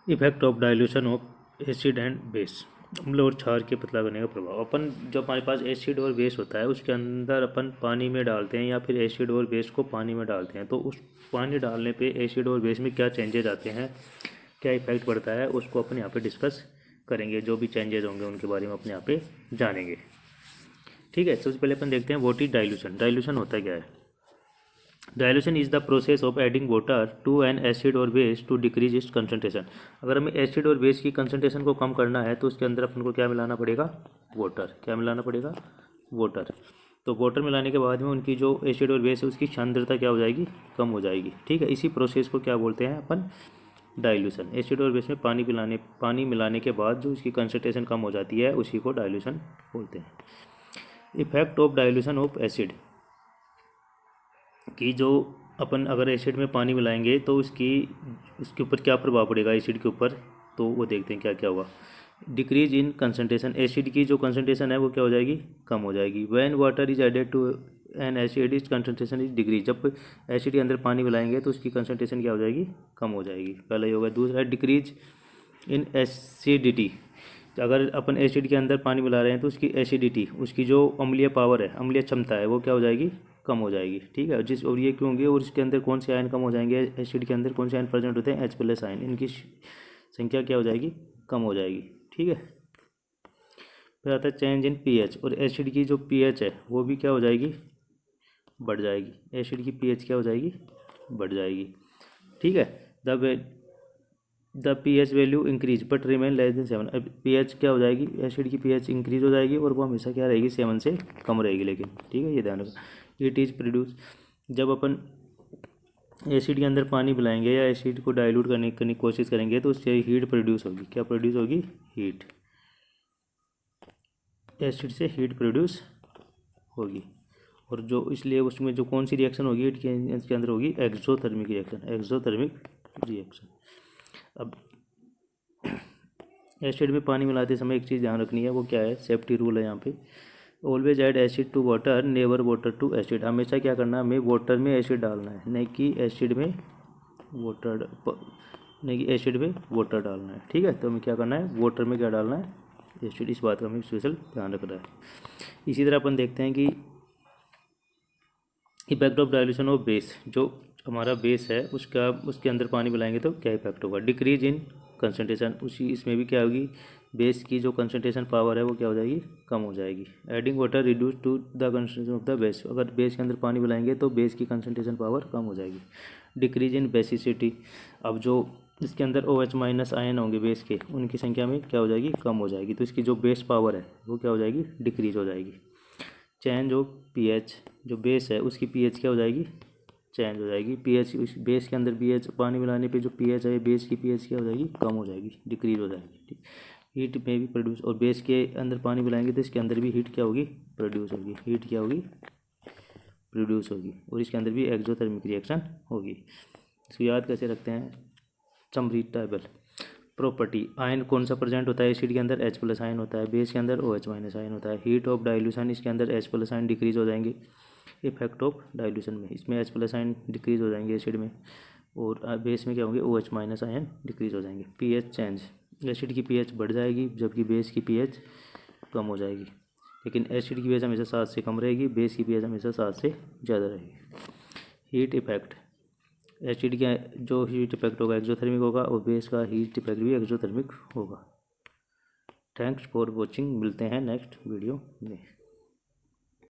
Effect of dilution of acid and base, अम्ल और क्षार के पतला करने का प्रभाव। अपन जो हमारे पास एसिड और बेस होता है उसके अंदर अपन पानी में डालते हैं या फिर एसिड और बेस को पानी में डालते हैं, तो उस पानी डालने पे एसिड और बेस में क्या चेंजेज आते हैं, क्या इफेक्ट पड़ता है, उसको अपन यहाँ पे डिस्कस करेंगे। जो भी चेंजेज होंगे उनके बारे में अपन यहाँ पे जानेंगे। ठीक है, सबसे पहले अपन देखते हैं व्हाट इज डाइल्यूशन। डाइल्यूशन होता क्या है? Dilution is the process of adding water to an acid और base to decrease its concentration. अगर हमें एसिड और बेस की कंसंट्रेशन को कम करना है तो उसके अंदर अपन को क्या मिलाना पड़ेगा? वाटर। क्या मिलाना पड़ेगा? वाटर। तो वाटर मिलाने के बाद में उनकी जो एसिड और बेस है उसकी सांद्रता क्या हो जाएगी? कम हो जाएगी। ठीक है, इसी प्रोसेस को क्या बोलते हैं अपन? डाइल्यूशन। एसिड और बेस में पानी मिलाने के बाद जो उसकी कंसंट्रेशन कम हो जाती है उसी को डाइल्यूशन बोलते हैं। Effect of dilution of acid, कि जो अपन अगर एसिड में पानी मिलाएंगे तो उसके ऊपर क्या प्रभाव पड़ेगा एसिड के ऊपर, तो वो देखते हैं क्या क्या होगा। डिक्रीज इन कंसंट्रेशन, एसिड की जो कंसंट्रेशन है वो क्या हो जाएगी? कम हो जाएगी। When water is added to an acid is concentration is decrease, जब एसिड के अंदर पानी मिलाएंगे तो उसकी कंसंट्रेशन क्या हो जाएगी? कम हो जाएगी। पहला ये होगा। दूसरा, डिक्रीज इन एसिडिटी, अगर अपन एसिड के अंदर पानी मिला रहे हैं तो उसकी एसिडिटी, उसकी जो अम्लीय पावर है, अम्लीय क्षमता है, वो क्या हो जाएगी? कम हो जाएगी। ठीक है, और ये क्यों होंगे? और इसके अंदर कौन से आयन कम हो जाएंगे? एसिड के अंदर कौन से आयन प्रेजेंट होते हैं? H+ ion. इनकी संख्या क्या हो जाएगी? कम हो जाएगी। ठीक है, फिर आता है चेंज इन पीएच, और एसिड की जो पीएच है वो भी क्या हो जाएगी? बढ़ जाएगी। एसिड की पीएच क्या हो जाएगी? बढ़ जाएगी। ठीक है, the P H value increase but remain less than 7। अब पी एच क्या हो जाएगी? एसिड की पी एच इंक्रीज हो जाएगी और वो हमेशा क्या रहेगी? 7 से कम रहेगी लेकिन। ठीक है, ये ध्यान रखो। इट इज़ प्रोड्यूस, जब अपन एसिड के अंदर पानी मिलाएंगे या एसिड को डाइल्यूट करने की कोशिश करेंगे तो उससे हीट प्रोड्यूस होगी। क्या प्रोड्यूस होगी? हीट। एसिड से हीट प्रोड्यूस होगी। और जो इसलिए उसमें जो कौन सी रिएक्शन होगी इसके अंदर होगी? Exothermic reaction. Exothermic reaction. अब एसिड में पानी मिलाते समय एक चीज़ ध्यान रखनी है, वो क्या है? सेफ्टी रूल है यहाँ पे। Always add acid to water, never water to acid. हमेशा क्या करना है? हमें वाटर में एसिड डालना है, नहीं कि एसिड में वाटर, नहीं कि एसिड में वाटर डालना है। ठीक है, तो हमें क्या करना है? वाटर में क्या डालना है? एसिड। इस बात का हमें स्पेशल ध्यान रखना है। इसी तरह अपन देखते हैं कि effect of dilution of base, जो हमारा बेस है उसके अंदर पानी मिलाएंगे तो क्या इफेक्ट होगा? डिक्रीज इन कंसंट्रेशन, उसी इसमें भी क्या होगी? बेस की जो कंसंट्रेशन पावर है वो क्या हो जाएगी? कम हो जाएगी। Adding water reduce to the concentration of the base, अगर बेस के अंदर पानी मिलाएंगे तो बेस की कंसंट्रेशन पावर कम हो जाएगी। डिक्रीज इन बेसिसिटी, अब जो इसके अंदर OH- आयन होंगे बेस के, उनकी संख्या में क्या हो जाएगी? कम हो जाएगी। तो इसकी जो बेस पावर है वो क्या हो जाएगी? डिक्रीज हो जाएगी। चेंज ऑफ पीएच, जो बेस है उसकी पीएच क्या हो जाएगी? चेंज हो जाएगी। पीएच, उस बेस के अंदर पीएच, पानी मिलाने पे जो पीएच है बेस की पीएच क्या हो जाएगी? कम हो जाएगी, डिक्रीज हो जाएगी। ठीक, हीट में भी प्रोड्यूस, और बेस के अंदर पानी मिलाएंगे तो इसके अंदर भी हीट क्या होगी? प्रोड्यूस होगी। हीट क्या होगी? प्रोड्यूस होगी। और इसके अंदर भी एक्सोथर्मिक रिएक्शन होगी। इसको याद कैसे रखते हैं? Summary table. प्रॉपर्टी, आयन कौन सा प्रेजेंट होता है एसिड के अंदर? H+ आयन होता है। बेस के अंदर OH- आयन होता है। हीट ऑफ डाइल्यूशन, इसके अंदर H+ आयन डिक्रीज हो जाएंगे। इफेक्ट ऑफ डाइल्यूशन में इसमें H+ आयन डिक्रीज हो जाएंगे एसिड में, और बेस में क्या होंगे? OH- आयन डिक्रीज हो जाएंगे। पीएच चेंज, एसिड की पीएच बढ़ जाएगी जबकि बेस की पीएच कम हो जाएगी। लेकिन एसिड की पीएच हमेशा 7 से कम रहेगी, बेस की पीएच हमेशा 7 से ज़्यादा रहेगी। हीट इफेक्ट, एसिड का जो हीट इफेक्ट होगा एक्सोथर्मिक होगा और बेस का हीट इफेक्ट भी एक्सोथर्मिक होगा। थैंक्स फॉर वॉचिंग, मिलते हैं नेक्स्ट वीडियो में।